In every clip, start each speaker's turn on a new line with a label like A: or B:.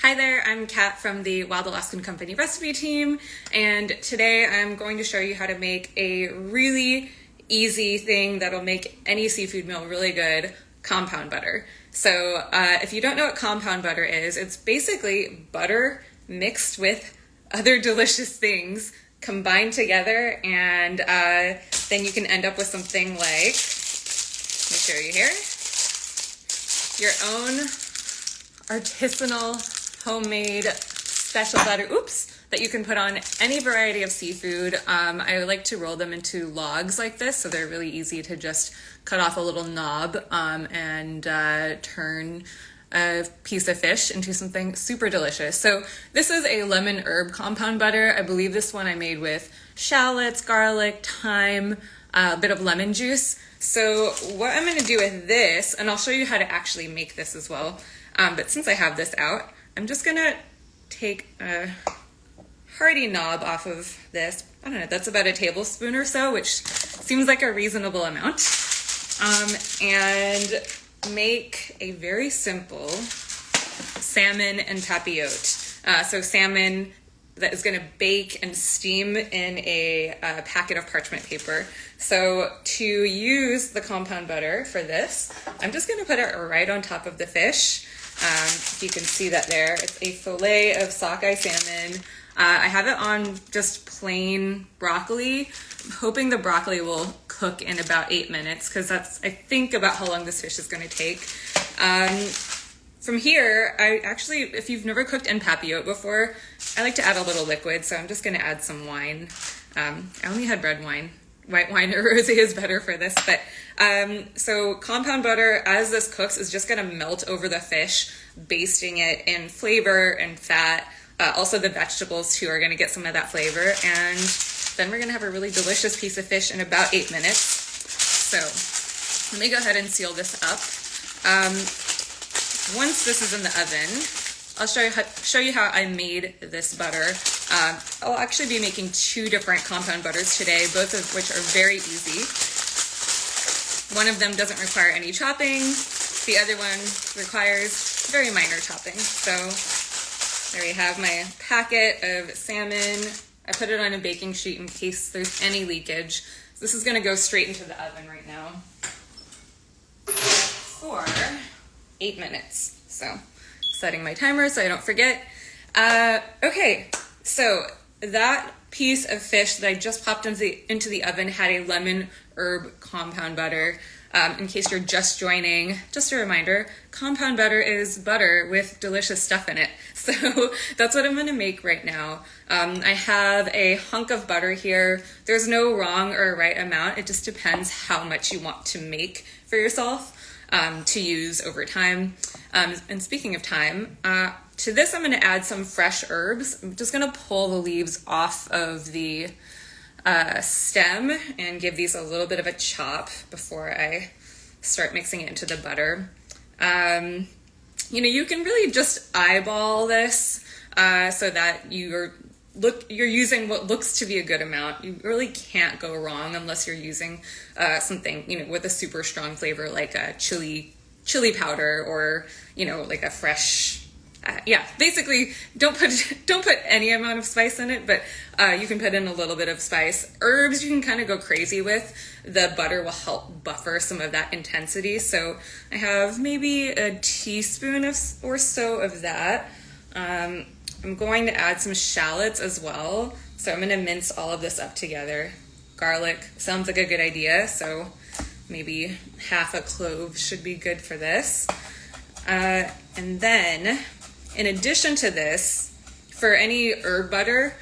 A: Hi there, I'm Kat from the Wild Alaskan Company recipe team, and today I'm going to show you how to make a really easy thing that'll make any seafood meal really good, compound butter. So if you don't know what compound butter is, it's basically butter mixed with other delicious things combined together, and then you can end up with something like, let me show you here, your own artisanal homemade special butter, that you can put on any variety of seafood. I like to roll them into logs like this, so they're really easy to just cut off a little knob and turn a piece of fish into something super delicious. So this is a lemon herb compound butter. I believe this one I made with shallots, garlic, thyme, a bit of lemon juice. So what I'm going to do with this, and I'll show you how to actually make this as well, but since I have this out, I'm just going to take a hearty knob off of this. I don't know, that's about a tablespoon or so, which seems like a reasonable amount, and make a very simple salmon and tapiote. So salmon that is going to bake and steam in a packet of parchment paper. So to use the compound butter for this, I'm just going to put it right on top of the fish. You can see that there. It's a fillet of sockeye salmon. I have it on just plain broccoli. I'm hoping the broccoli will cook in about 8 minutes because that's, I think, about how long this fish is going to take. From here, I actually, if you've never cooked en papillote before, I like to add a little liquid, so I'm just going to add some wine. I only had red wine. White wine or rosé is better for this, but so compound butter, as this cooks, is just going to melt over the fish, basting it in flavor and fat. Also the vegetables too are going to get some of that flavor, and then we're going to have a really delicious piece of fish in about 8 minutes. So let me go ahead and seal this up. Once this is in the oven, I'll show you how I made this butter. I'll actually be making 2 different compound butters today, both of which are very easy. One of them doesn't require any chopping. The other one requires very minor chopping. So there you have my packet of salmon. I put it on a baking sheet in case there's any leakage. This is going to go straight into the oven right now for 8 minutes. So setting my timer so I don't forget. Okay, so that piece of fish that I just popped into the oven had a lemon herb compound butter. In case you're just joining, just a reminder, compound butter is butter with delicious stuff in it. So that's what I'm going to make right now. I have a hunk of butter here. There's no wrong or right amount. It just depends how much you want to make for yourself to use over time. And speaking of time, to this I'm going to add some fresh herbs. I'm just going to pull the leaves off of the stem and give these a little bit of a chop before I start mixing it into the butter. You can really just eyeball this so that you're using what looks to be a good amount. You really can't go wrong unless you're using something, with a super strong flavor like a chili powder or, like a fresh, basically don't put any amount of spice in it, but you can put in a little bit of spice. Herbs you can kind of go crazy with. The butter will help buffer some of that intensity. So I have maybe a teaspoon or so of that. I'm going to add some shallots as well. So I'm going to mince all of this up together. Garlic sounds like a good idea, so maybe half a clove should be good for this. And then, in addition to this, for any herb butter,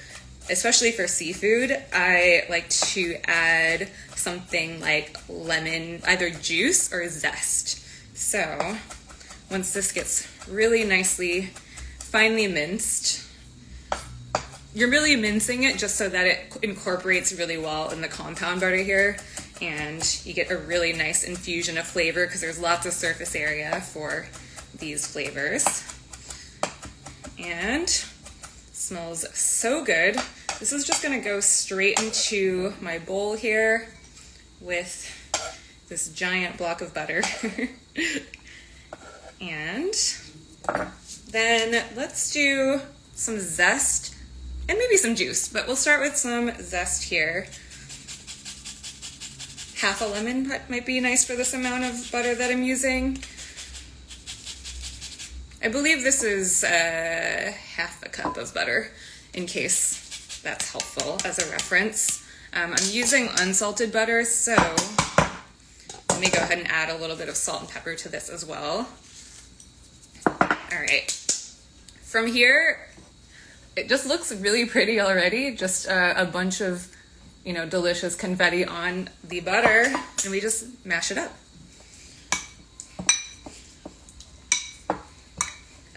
A: especially for seafood, I like to add something like lemon, either juice or zest. So once this gets really nicely finely minced, you're really mincing it just so that it incorporates really well in the compound butter here, and you get a really nice infusion of flavor because there's lots of surface area for these flavors. And smells so good. This is just going to go straight into my bowl here with this giant block of butter. And Then let's do some zest and maybe some juice, but we'll start with some zest here. Half a lemon might be nice for this amount of butter that I'm using. I believe this is half a cup of butter, in case that's helpful as a reference. I'm using unsalted butter, so let me go ahead and add a little bit of salt and pepper to this as well. All right. From here, it just looks really pretty already. Just a bunch of, delicious confetti on the butter, and we just mash it up.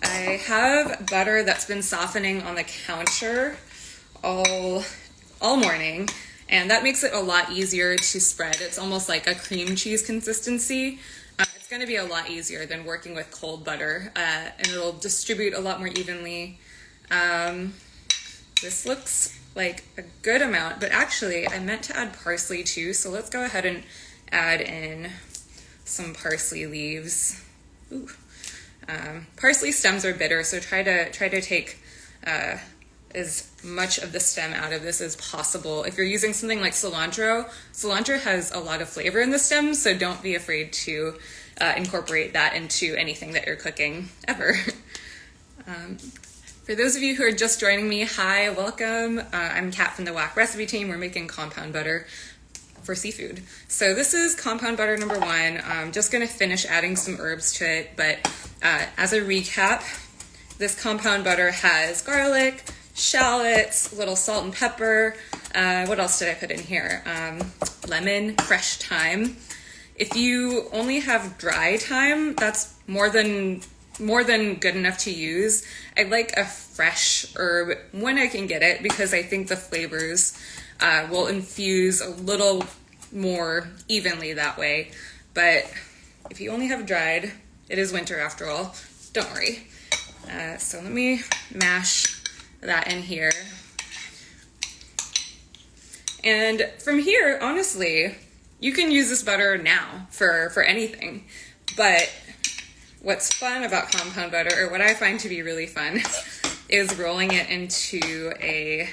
A: I have butter that's been softening on the counter all morning, and that makes it a lot easier to spread. It's almost like a cream cheese consistency. It's going to be a lot easier than working with cold butter, and it'll distribute a lot more evenly. This looks like a good amount, but actually I meant to add parsley too, so let's go ahead and add in some parsley leaves. Ooh. Parsley stems are bitter, so try to take as much of the stem out of this as possible. If you're using something like cilantro has a lot of flavor in the stem, so don't be afraid to incorporate that into anything that you're cooking ever. For those of you who are just joining me, hi, welcome. I'm Kat from the WAC recipe team. We're making compound butter for seafood. So this is compound butter number 1. I'm just gonna finish adding some herbs to it, but as a recap, this compound butter has garlic, shallots, a little salt and pepper. What else did I put in here? Lemon, fresh thyme. If you only have dry thyme, that's more than good enough to use. I like a fresh herb when I can get it, because I think the flavors will infuse a little more evenly that way. But if you only have dried, it is winter after all, don't worry. So let me mash that in here. And from here, honestly, you can use this butter now for anything. But what's fun about compound butter, or what I find to be really fun, is rolling it into a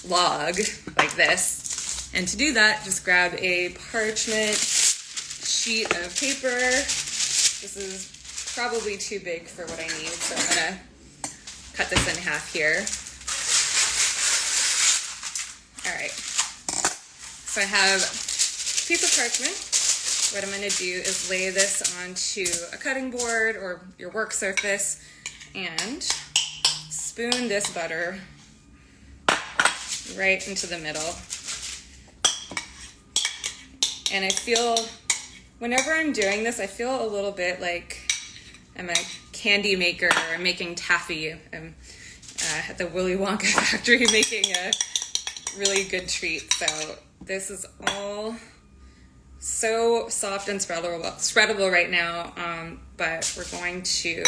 A: log like this. And to do that, just grab a parchment sheet of paper. This is probably too big for what I need, so I'm gonna cut this in half here. All right, so I have a piece of parchment. What I'm going to do is lay this onto a cutting board or your work surface and spoon this butter right into the middle. And I feel, whenever I'm doing this, I feel a little bit like I'm a candy maker or I'm making taffy. I'm at the Willy Wonka factory making a really good treat. So this is all so soft and spreadable right now, but we're going to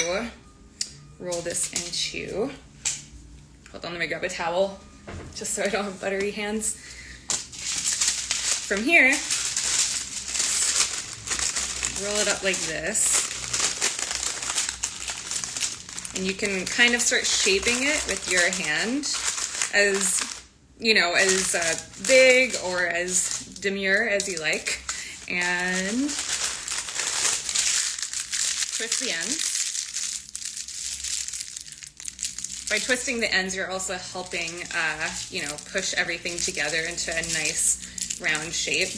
A: roll this into, hold on, let me grab a towel just so I don't have buttery hands. From here, roll it up like this, and you can kind of start shaping it with your hand as, as big or as demure as you like. And twist the ends. By twisting the ends, you're also helping, push everything together into a nice round shape.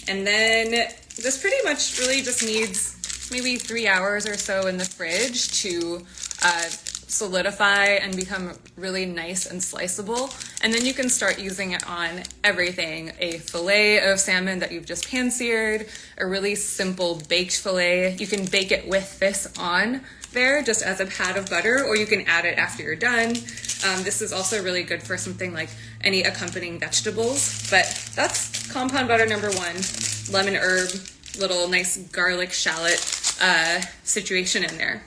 A: And then this pretty much really just needs maybe 3 hours or so in the fridge to solidify and become really nice and sliceable. And then you can start using it on everything. A fillet of salmon that you've just pan-seared, a really simple baked fillet. You can bake it with this on there just as a pat of butter, or you can add it after you're done. This is also really good for something like any accompanying vegetables. But that's compound butter number 1, lemon herb, little nice garlic shallot situation in there.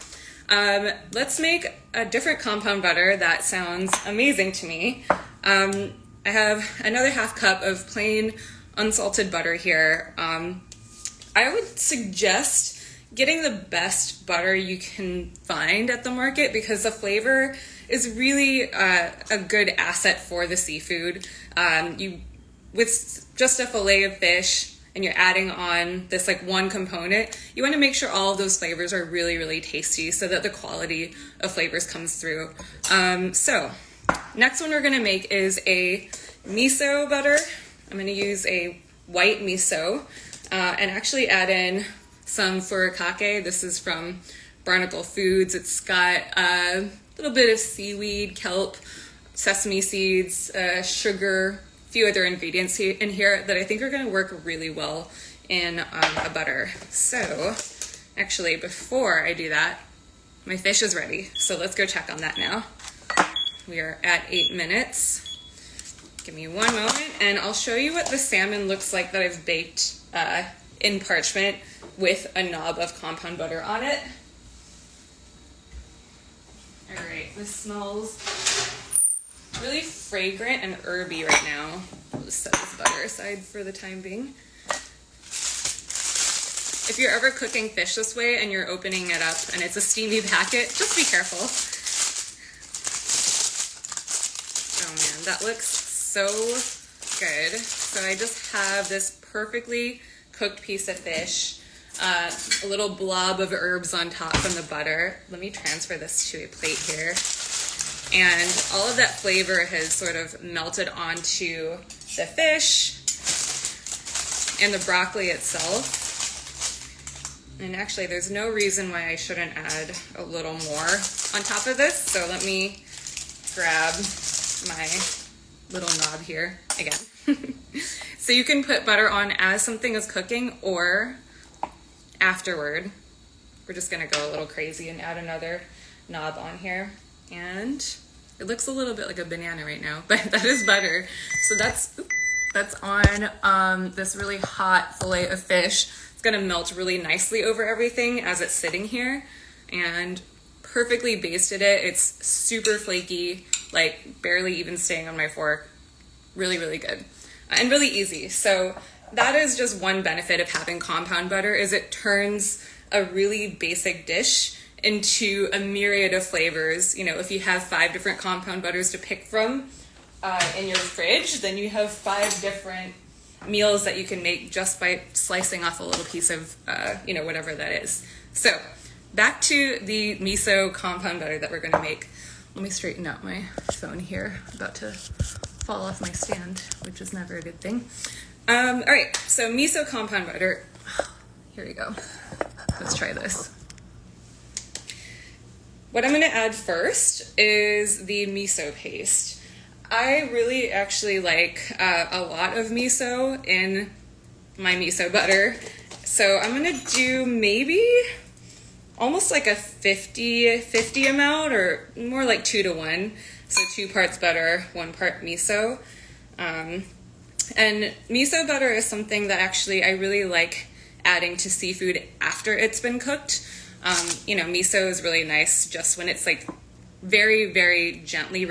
A: Let's make a different compound butter that sounds amazing to me. I have another half cup of plain unsalted butter here. I would suggest getting the best butter you can find at the market, because the flavor is really a good asset for the seafood. With just a fillet of fish and you're adding on this like one component, you want to make sure all of those flavors are really, really tasty so that the quality of flavors comes through. So next one we're going to make is a miso butter. I'm going to use a white miso and actually add in some furikake. This is from Barnacle Foods. It's got a little bit of seaweed, kelp, sesame seeds, sugar, few other ingredients in here that I think are going to work really well in a butter. So actually, before I do that, my fish is ready. So let's go check on that now. We are at 8 minutes. Give me one moment and I'll show you what the salmon looks like that I've baked in parchment with a knob of compound butter on it. All right, this smells really fragrant and herby right now. I'll just set this butter aside for the time being. If you're ever cooking fish this way and you're opening it up and it's a steamy packet, just be careful. Oh man, that looks so good. So I just have this perfectly cooked piece of fish, a little blob of herbs on top from the butter. Let me transfer this to a plate here. And all of that flavor has sort of melted onto the fish and the broccoli itself. And actually, there's no reason why I shouldn't add a little more on top of this. So let me grab my little knob here again. So you can put butter on as something is cooking or afterward. We're just gonna go a little crazy and add another knob on here. And it looks a little bit like a banana right now, but that is butter. So that's on this really hot fillet of fish. It's gonna melt really nicely over everything as it's sitting here, and perfectly basted it. It's super flaky, like barely even staying on my fork. Really, really good and really easy. So that is just one benefit of having compound butter, is it turns a really basic dish into a myriad of flavors. You know, if you have 5 different compound butters to pick from in your fridge, then you have 5 different meals that you can make just by slicing off a little piece of, you know, whatever that is. So back to the miso compound butter that we're going to make. Let me straighten out my phone here. I'm about to fall off my stand, which is never a good thing. All right, so miso compound butter. Here we go. Let's try this. What I'm going to add first is the miso paste. I really actually like a lot of miso in my miso butter. So I'm going to do maybe almost like a 50-50 amount, or more like 2 to 1. So 2 parts butter, 1 part miso. And miso butter is something that actually I really like adding to seafood after it's been cooked. You know, miso is really nice just when it's like very, very gently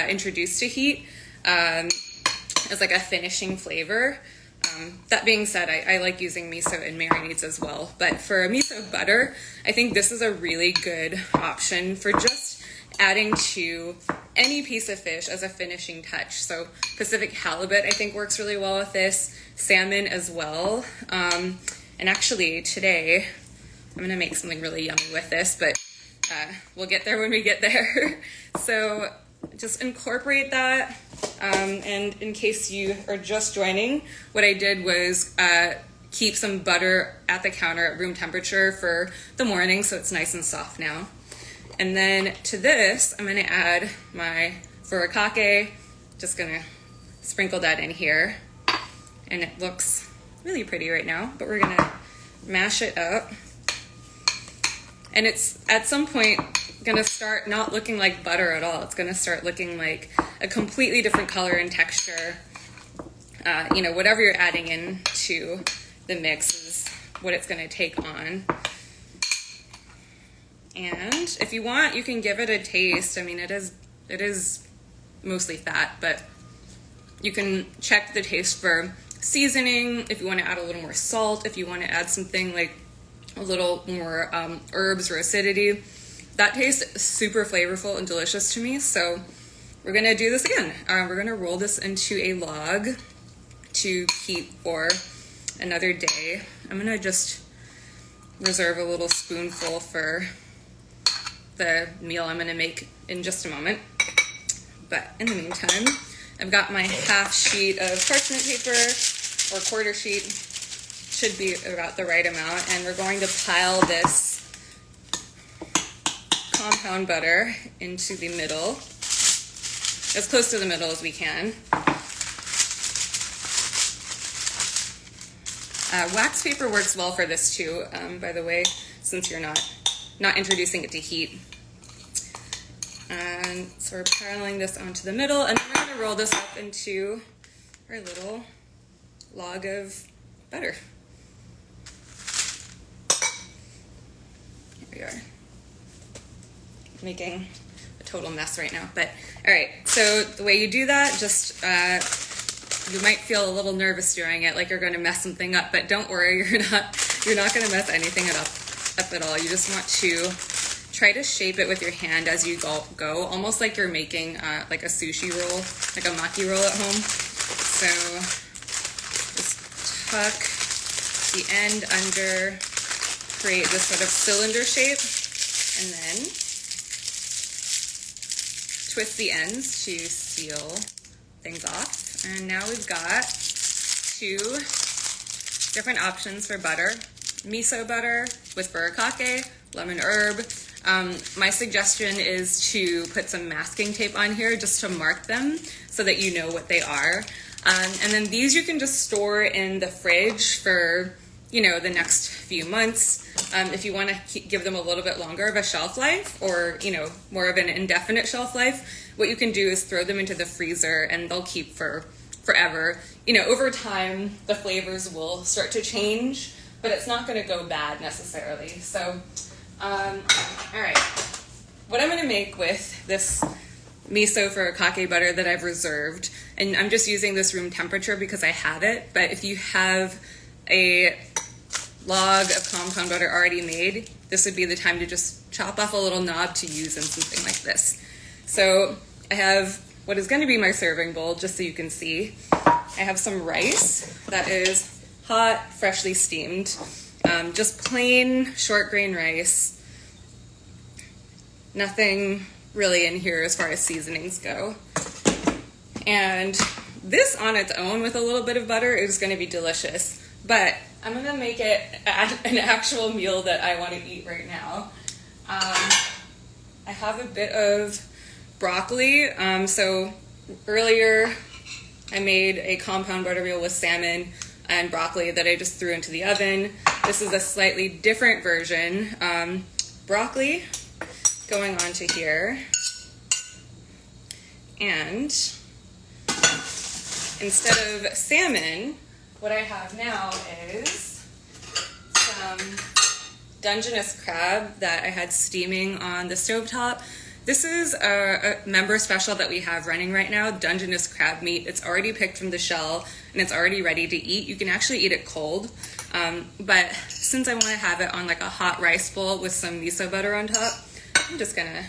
A: introduced to heat as like a finishing flavor. That being said, I like using miso in marinades as well. But for a miso butter, I think this is a really good option for just adding to any piece of fish as a finishing touch. So Pacific halibut, I think, works really well with this. Salmon as well. And actually today, I'm going to make something really yummy with this, but we'll get there when we get there. So just incorporate that. And in case you are just joining, what I did was keep some butter at the counter at room temperature for the morning, so it's nice and soft now. And then to this, I'm going to add my furikake. Just going to sprinkle that in here. And it looks really pretty right now, but we're going to mash it up. And it's at some point going to start not looking like butter at all. It's going to start looking like a completely different color and texture. You know, whatever you're adding into the mix is what it's going to take on. And if you want, you can give it a taste. I mean, it is mostly fat, but you can check the taste for seasoning if you want to add a little more salt, if you want to add something like a little more herbs or acidity. That tastes super flavorful and delicious to me. So we're gonna do this again. We're gonna roll this into a log to keep for another day. I'm gonna just reserve a little spoonful for the meal I'm gonna make in just a moment. But in the meantime, I've got my half sheet of parchment paper, or quarter sheet, should be about the right amount, and we're going to pile this compound butter into the middle, as close to the middle as we can. Wax paper works well for this too, by the way, since you're not introducing it to heat. And so we're piling this onto the middle, and then we're going to roll this up into our little log of butter. Here we are. Making a total mess right now, but all right. So the way you do that, just you might feel a little nervous doing it, like you're going to mess something up, but don't worry, you're not going to mess anything up at all. You just want to try to shape it with your hand as you go, almost like you're making like a sushi roll, like a maki roll at home. So just tuck the end under, create this sort of cylinder shape, and then twist the ends to seal things off. And now we've got two different options for butter. Miso butter with furikake, lemon herb. My suggestion is to put some masking tape on here just to mark them so that you know what they are. And then these you can just store in the fridge for, the next few months. If you want to give them a little bit longer of a shelf life, or, more of an indefinite shelf life, what you can do is throw them into the freezer and they'll keep for forever. Over time, the flavors will start to change, but it's not going to go bad necessarily. So, all right. What I'm going to make with this miso furikake butter that I've reserved, and I'm just using this room temperature because I have it, but if you have a log of compound butter already made, this would be the time to just chop off a little knob to use in something like this. So I have what is going to be my serving bowl, just so you can see. I have some rice that is hot, freshly steamed, just plain short grain rice. Nothing really in here as far as seasonings go. And this on its own with a little bit of butter is going to be delicious, but I'm going to make it an actual meal that I want to eat right now. I have a bit of broccoli. So earlier I made a compound butter meal with salmon and broccoli that I just threw into the oven. This is a slightly different version. Broccoli going onto here. And instead of salmon, what I have now is some Dungeness crab that I had steaming on the stovetop. This is a member special that we have running right now, Dungeness crab meat. It's already picked from the shell and it's already ready to eat. You can actually eat it cold, but since I want to have it on like a hot rice bowl with some miso butter on top, I'm just gonna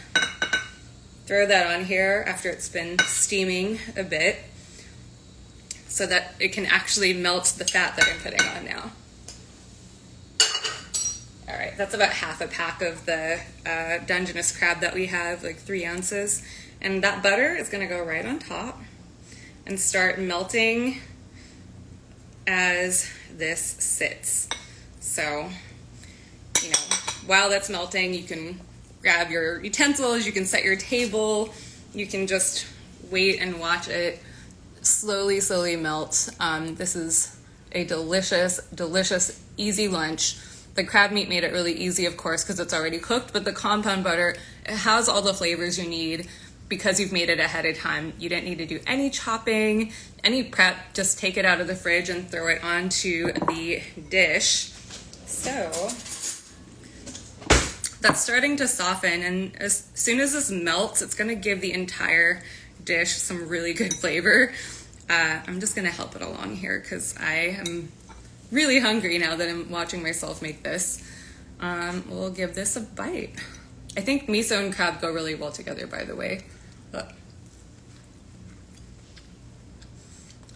A: throw that on here after it's been steaming a bit, so that it can actually melt the fat that I'm putting on now. All right, that's about half a pack of the Dungeness crab that we have, like 3 ounces. And that butter is gonna go right on top and start melting as this sits. So, while that's melting, you can grab your utensils, you can set your table, you can just wait and watch it slowly melt. This is a delicious, easy lunch. The crab meat made it really easy, of course, because it's already cooked, but the compound butter, it has all the flavors you need because you've made it ahead of time. You didn't need to do any chopping, any prep, just take it out of the fridge and throw it onto the dish. So that's starting to soften, and as soon as this melts, it's gonna give the entire dish some really good flavor. I'm just gonna help it along here because I am really hungry now that I'm watching myself make this. We'll give this a bite. I think miso and crab go really well together, by the way. But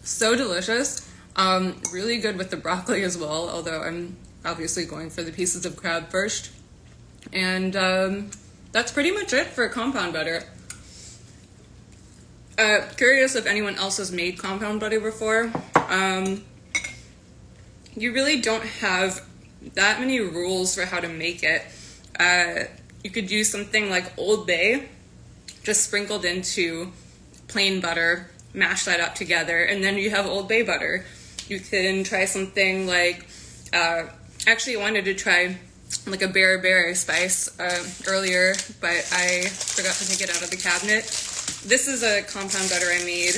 A: so delicious. Really good with the broccoli as well, although I'm obviously going for the pieces of crab first. And that's pretty much it for compound butter. Curious if anyone else has made compound butter before. You really don't have that many rules for how to make it. You could use something like Old Bay, just sprinkled into plain butter, mash that up together, and then you have Old Bay butter. You can try something like, actually I wanted to try like a berry spice earlier, but I forgot to take it out of the cabinet. This is a compound butter I made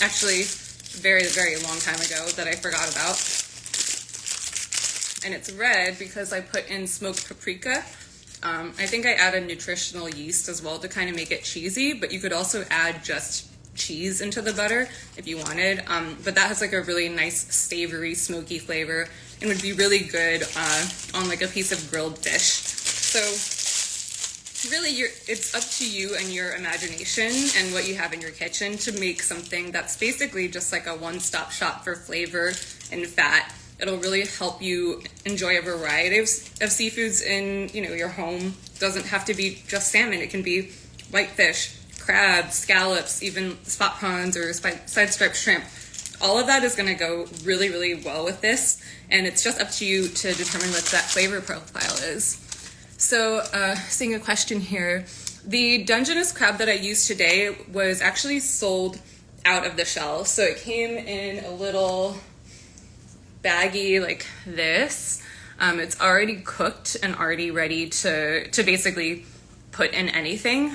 A: actually very, very long time ago that I forgot about. And it's red because I put in smoked paprika. I think I added nutritional yeast as well to kind of make it cheesy, but you could also add just cheese into the butter if you wanted. But that has like a really nice savory, smoky flavor and would be really good on like a piece of grilled fish. So really it's up to you and your imagination and what you have in your kitchen to make something that's basically just like a one-stop shop for flavor and fat. It'll really help you enjoy a variety of seafoods in, you know, your home. It doesn't have to be just salmon. It can be whitefish, crabs, scallops, even spot prawns or side striped shrimp. All of that is going to go really, really well with this, and it's just up to you to determine what that flavor profile is. So, seeing a question here. The Dungeness crab that I used today was actually sold out of the shell. So it came in a little baggie like this. It's already cooked and already ready to basically put in anything.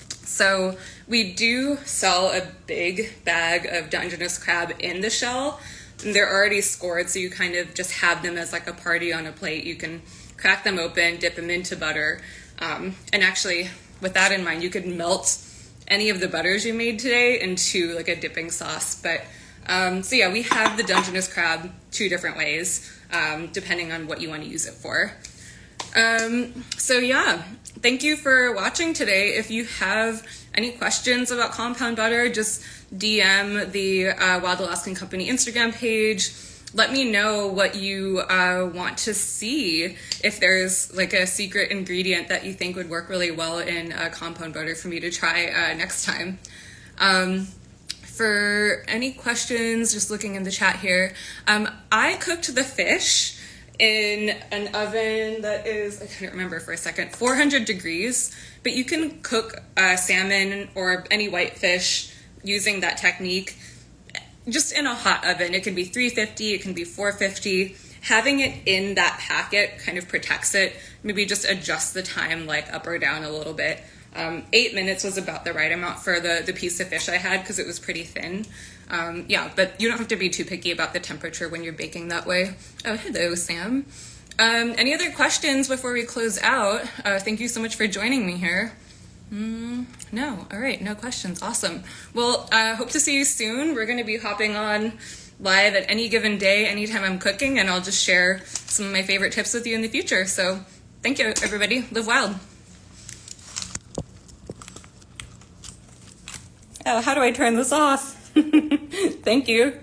A: So we do sell a big bag of Dungeness crab in the shell. And they're already scored, so you kind of just have them as like a party on a plate. You can crack them open, dip them into butter. And actually, with that in mind, you could melt any of the butters you made today into like a dipping sauce. But so yeah, we have the Dungeness crab 2 different ways, depending on what you want to use it for. So yeah, thank you for watching today. If you have any questions about compound butter, just DM the Wild Alaskan Company Instagram page. Let me know what you want to see, if there's like a secret ingredient that you think would work really well in compound butter for me to try next time. For any questions, just looking in the chat here, I cooked the fish in an oven that is, I can't remember for a second, 400 degrees, but you can cook salmon or any white fish using that technique just in a hot oven. It can be 350, it can be 450. Having it in that packet kind of protects it. Maybe just adjust the time like up or down a little bit. 8 minutes was about the right amount for the piece of fish I had because it was pretty thin. Yeah, but you don't have to be too picky about the temperature when you're baking that way. Oh, hello, Sam. Any other questions before we close out? Thank you so much for joining me here. No, all right, no questions. Awesome. Well, hope to see you soon. We're going to be hopping on live at any given day, anytime I'm cooking, and I'll just share some of my favorite tips with you in the future. So thank you, everybody. Live wild. Oh, how do I turn this off? Thank you.